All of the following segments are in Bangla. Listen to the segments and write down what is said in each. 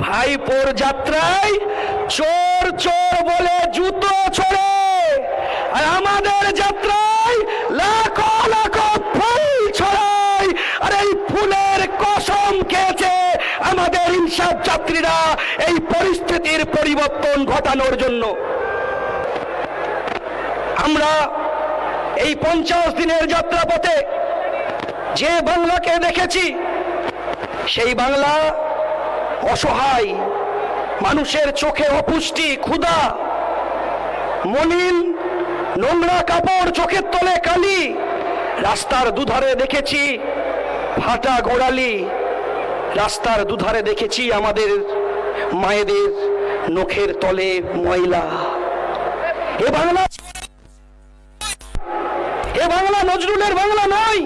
ভাইপোর যাত্রায় চোর চোর বলে জুতো ছড়ে, আর আমাদের যাত্রায় লাখো লাখো ফুল ছড়ায়। আর এই ফুলের কসম খেয়েছে আমাদের ইনসাফ যাত্রীরা এই পরিস্থিতির পরিবর্তন ঘটানোর জন্য। আমরা এই 50 দিনের যাত্রাপথে যে বাংলাকে দেখেছি, সেই বাংলা অসহায়, মানুষের চোখে অপুষ্টি, ক্ষুধা, মলিন নোংরা কাপড়, চোখের তলে কালি। রাস্তার দুধারে দেখেছি ফাটা গোড়ালি, রাস্তার দুধারে দেখেছি আমাদের মায়েদের নখের তলে ময়লা। এ বাংলা, এ বাংলা নজরুলের বাংলা নয়,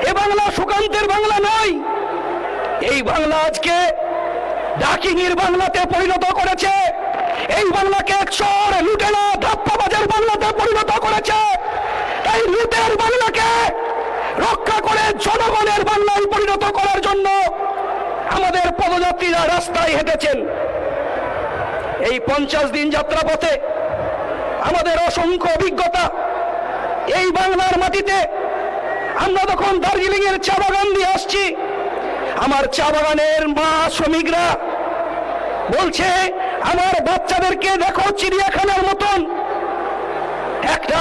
এ বাংলা সুকান্তের বাংলা নয়। এই বাংলা আজকে ডাকিনীর বাংলাতে পরিণত করেছে, এই বাংলাকে চোর লুটেরা ধাপ্পাবাজের বাংলাতে পরিণত করেছে। এই লুটের বাংলাকে রক্ষা করে জনগণের বাংলায় পরিণত করার জন্য আমাদের পদযাত্রীরা রাস্তায় হেঁটেছেন। এই 50 দিন যাত্রাপথে আমাদের অসংখ্য অভিজ্ঞতা। এই বাংলার মাটিতে আমরা তখন দার্জিলিং এর চা বাগান দিয়ে আসছি, আমার চা বাগানের মা শ্রমিকরা বলছে আমার বাচ্চাদেরকে দেখো চিড়িয়াখানার মতন। একটা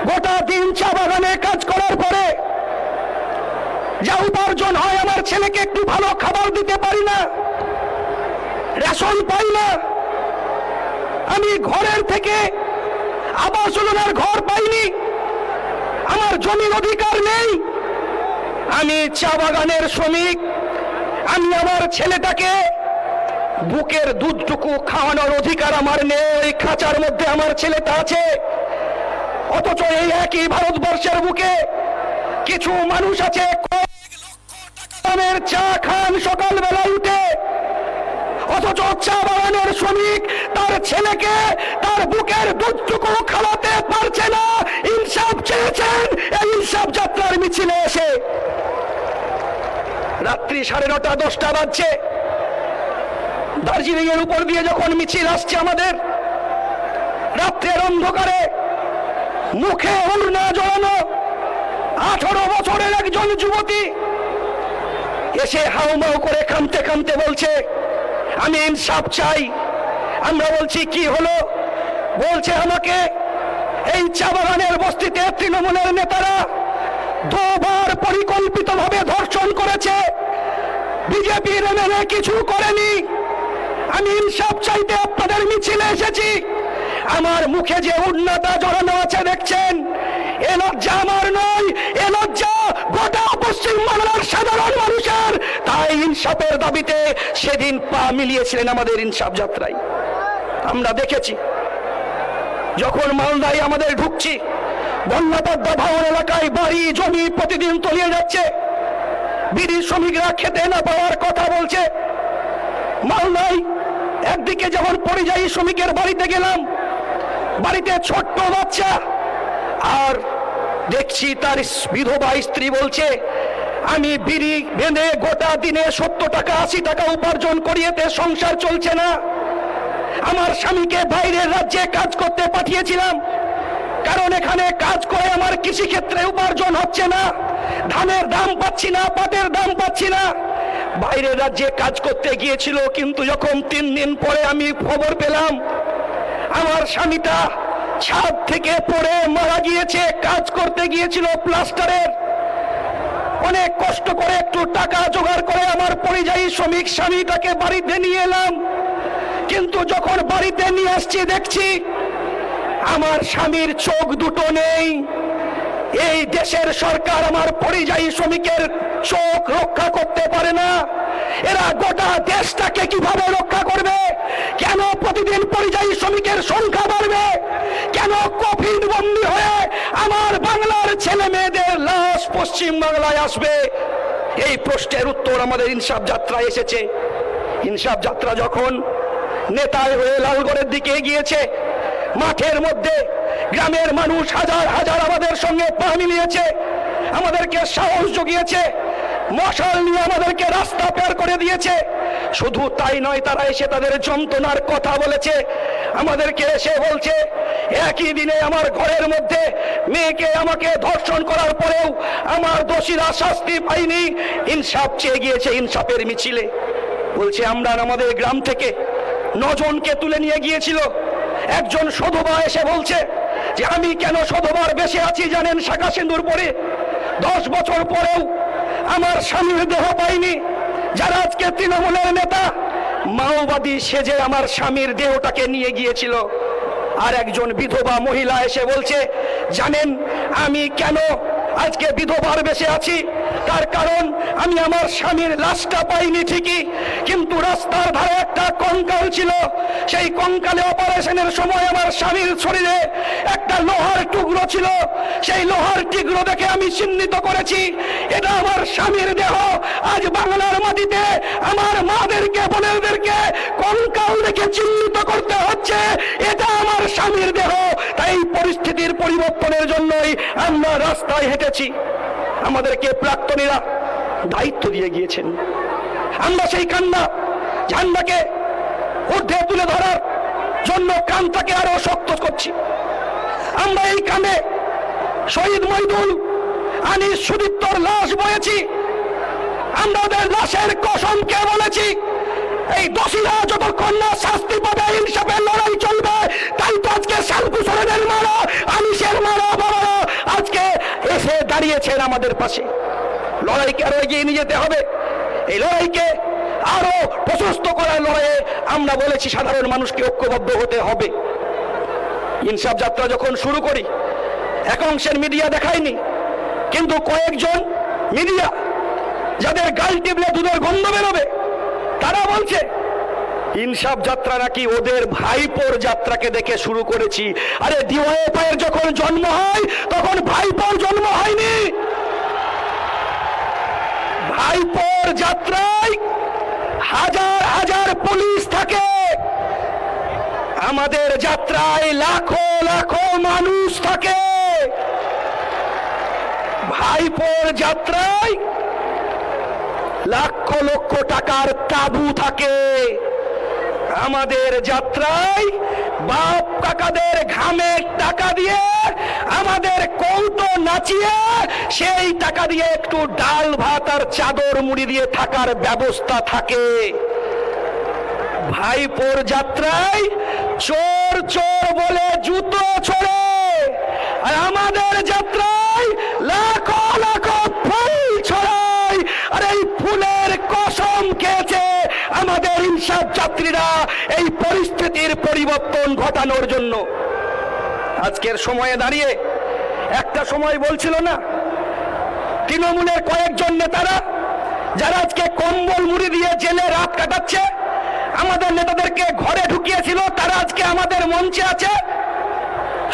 গোটা দিন চা বাগানে কাজ করার পরে যা উপার্জন হয়, আমার ছেলেকে একটু ভালো খাবার দিতে পারি না, রেশন পাই না। আমি ঘরের থেকে আবাস যোজনার ঘর পাইনি, আমার জমির অধিকার নেই। আমি চা বাগানের শ্রমিক, আমি আমার ছেলেটাকে বুকের দুধটুকু খাওয়ানোর অধিকার আমার নেই। খাঁচার মধ্যে আমার ছেলেটা আছে, অথচ এই একই ভারতবর্ষের বুকে কিছু মানুষ আছে চা খান সকালবেলা উঠে, অথচ চা বাগানের শ্রমিক তার ছেলেকে তার বুকের দুধটুকু খাওয়াতে পারছে না। ইনসাফ চেয়েছেন এই ইনসাফ যাত্রার মিছিলে এসে। রাত্রি 9:30 10টা বাজছে, দার্জিলিং এর উপর দিয়ে যখন মিছিল আসছে আমাদের, রাত্রের অন্ধকারে মুখে ওড়না জড়ানো 18 বছরের একজন যুবতী এসে হাউমাউ করে কাঁদতে কাঁদতে বলছে আমি ইনসাফ চাই। আমরা বলছি কি হলো? বলছে আমাকে এই চা বাগানের বস্তিতে তৃণমূলের নেতারা 2 বার পরিকল্পিতভাবে ধর্ষণ করেছে, বিজেপির এমএলএ কিছু করেনি। আমি ইনসাফ চাইতে আপনাদের মিছিলে এসেছি। আমার মুখে যে উন্নতা জড়ানো আছে দেখছেন, এ লজ্জা আমার নয়, এ লজ্জা গোটা পশ্চিম বাংলার সাধারণ মানুষের। তাই ইনসাফের দাবিতে সেদিন পা মিলিয়েছিলেন আমাদের ইনসাফ যাত্রায়। আমরা দেখেছি যখন মালদায় আমাদের ঢুকছি, বন্যাপদ্মা ভবন এলাকায় বাড়ি জমি প্রতিদিন তলিয়ে যাচ্ছে, বিড়ি শ্রমিকরা খেতে না পাওয়ার কথা বলছে। মালদায় একদিকে যখন পরিযায়ী শ্রমিকের বাড়িতে গেলাম, বাড়িতে ছোট্ট বাচ্চা, আর দেখছি তার বিধবা স্ত্রী বলছে আমি বিড়ি বেঁধে গোটা দিনে 70 টাকা 80 টাকা উপার্জন করিয়েতে সংসার চলছে না। আমার স্বামীকে বাইরের রাজ্যে কাজ করতে পাঠিয়েছিলাম, কারণ এখানে কাজ করে আমার কৃষি ক্ষেত্রে উপার্জন হচ্ছে না, ধানের দাম পাচ্ছি না, পাটের দাম পাচ্ছি না। বাইরের রাজ্যে কাজ করতে গিয়েছিল, কিন্তু যখন 3 দিন পরে আমি খবর পেলাম আমার স্বামীটা ছাদ থেকে পড়ে মারা গিয়েছে। কাজ করতে গিয়েছিল প্লাস্টারের, অনেক কষ্ট করে একটু টাকা জোগাড় করে আমার পরিযায়ী শ্রমিক স্বামীটাকে বাড়িতে নিয়ে এলাম। কিন্তু যখন বাড়িতে নিয়ে আসছি দেখছি আমার স্বামীর চোখ দুটো নেই। এই দেশের সরকার আমার পরিযায়ী শ্রমিকের চোখ রক্ষা করতে পারে না। এরা গোটা দেশটাকে কিভাবে রক্ষা করবে? কেন প্রতিদিন পরিযায়ী শ্রমিকের সংখ্যা বাড়বে? কেন কোভিড বন্দী হয়ে আমার বাংলার ছেলে মেয়েদের লাশ পশ্চিম বাংলায় আসবে? এই প্রশ্নের উত্তর আমাদের ইনসাফ যাত্রায় এসেছে। ইনসাফ যাত্রা যখন নেতায় হয়ে লালগড়ের দিকে এগিয়েছে, মাঠের মধ্যে গ্রামের মানুষ হাজার হাজার আমাদের সঙ্গে পা মিলিয়েছে, আমাদেরকে সাহস জুগিয়েছে। মশাল নিয়ে আমাদেরকে রাস্তা পার করে দিয়েছে। শুধু তাই নয়, তারা এসে তাদের যন্ত্রণার কথা বলেছে, আমাদেরকে এসে বলছে একই দিনে আমার ঘরের মধ্যে মেয়েকে আমাকে ধর্ষণ করার পরেও আমার দোষীরা শাস্তি পায়নি, ইনসাফ চেয়ে গিয়েছে ইনসাফের মিছিলে। বলছে আমরা আমাদের গ্রাম থেকে 9 জনকে তুলে নিয়ে গিয়েছিল। একজন সধবা এসে বলছে যে আমি কেন সধবার বেশে আছি জানেন, শাখা সিঁদুর পরে 10 বছর পরেও আমার স্বামীর দেহ পাইনি। যারা আজকে তৃণমূলের নেতা মাওবাদী সেজে আমার স্বামীর দেহটাকে নিয়ে গিয়েছিল। আর একজন বিধবা মহিলা এসে বলছে জানেন আমি কেন আজকে বিধবার বেশে আছি, তার কারণ আমি আমার স্বামীর লাশটা পাইনি ঠিকই, কিন্তু রাস্তার ধারে একটা কঙ্কাল ছিল, সেই কঙ্কালে অপারেশনের সময় আমার স্বামীর শরীরে একটা লোহার টুকরো ছিল, সেই লোহার টুকরো দেখে আমি চিহ্নিত করেছি এটা আমার স্বামীর দেহ। আজ বাংলার মাটিতে আমার মাদেরকে বোনেদেরকে কঙ্কাল দেখে চিহ্নিত করতে হচ্ছে এটা আমার স্বামীর দেহ। তাই পরিস্থিতির পরিবর্তনের জন্যই আমরা রাস্তায় হেঁটেছি। আমাদেরকে প্রাক্তনীরা দায়িত্ব দিয়ে গিয়েছেন, আমরা সেই কান্না ঝান্ডাকে ঊর্ধ্বে তুলে ধরার জন্য কানটাকে আরো শক্ত করছি। আমরা এই কানে শহীদ মইদুল আনিস সুদীপ্তর লাশ বয়েছি, আমরা ওদের লাশের কসমকে বলেছি এই দোষীরা যতক্ষণ না শাস্তি পাবে ইনসাফের লড়াই চলবে। তাই তো আজকে শালকু সরেনের মারা আনিসের মারা বাবারা আজকে এসে দাঁড়িয়েছেন আমাদের পাশে। লড়াইকে আরো এগিয়ে নিয়ে যেতে হবে, এই লড়াইকে আরো প্রশস্ত করার লড়াইয়ে আমরা বলেছি সাধারণ মানুষকে ঐক্যবদ্ধ হতে হবে। ইনসাফ যাত্রা যখন শুরু করি এক অংশের মিডিয়া দেখায়নি, কিন্তু কয়েকজন মিডিয়া যাদের গাল টিপলে দুধের গন্ধ বেরোবে তারা বলছে ইনসাফ যাত্রা নাকি ওদের ভাইপোর যাত্রাকে দেখে শুরু করেছি। আরে ডিওয়াইএফআইয়ের যখন জন্ম হয় তখন ভাইপোর জন্ম হয়নি। ভাইপোর যাত্রায় হাজার হাজার পুলিশ থাকে, আমাদের যাত্রায় লাখো লাখো মানুষ থাকে। ভাইপোর যাত্রায় লক্ষ লক্ষ টাকার তাবু থাকে, আমাদের যাত্রায় বাপ কাকাদের ঘামের টাকা দিয়ে আমাদের কৌটো নাচিয়ে সেই টাকা দিয়ে একটু ডাল ভাত আর চাদর মুড়ি দিয়ে থাকার ব্যবস্থা থাকে। ভাইপোর যাত্রায় চোর চোর বলে জুতো ছোড়ে, আর আমাদের যাত্রায় লাখো লাখো ফুল ছড়ায়। আর এই ফুলের কসম খেয়েছে আমাদের ইনসাফ যাত্রীরা এই পরিস্থিতির পরিবর্তন ঘটানোর জন্য। আজকের সময়ে দাঁড়িয়ে একটা সময় বলছিল না তৃণমূলের কয়েকজন নেতারা যারা আজকে কম্বল মুড়ি দিয়ে জেলে রাত কাটাচ্ছে, আমাদের নেতাদেরকে ঘরে ঢুকিয়েছিল, তারা আজকে আমাদের মঞ্চে আছে,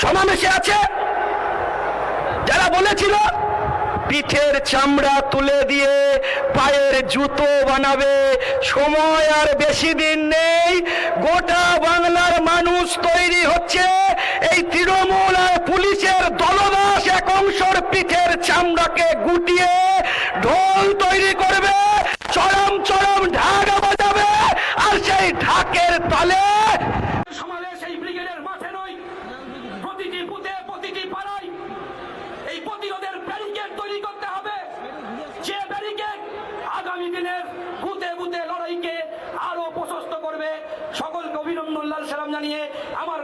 সমাবেশে আছে। যারা বলেছিল পিঠের চামড়া তুলে দিয়ে পায়ের জুতো বানাবে, সময় আর বেশি দিন নেই, গোটা বাংলার মানুষ তৈরি হচ্ছে এই তৃণমূল আর পুলিশের দলদাস এক অংশের পিঠের চামড়াকে গুটিয়ে ঢোল তৈরি করবে, চরম চরম ঢাক বাজাবে, আর সেই ঢাকের তালে সমাবেশ এই ব্রিগেডের মাঠে নয়, প্রতিটি বুথে প্রতিটি পাড়ায় এই প্রতিরোধের ব্যারিকেড তৈরি করতে হবে। যে ব্যারিকেড আগামী দিনের বুথে বুথে লড়াইকে আরো প্রশস্ত করবে। সকলকে অভিনন্দন, লাল সালাম জানিয়ে আমার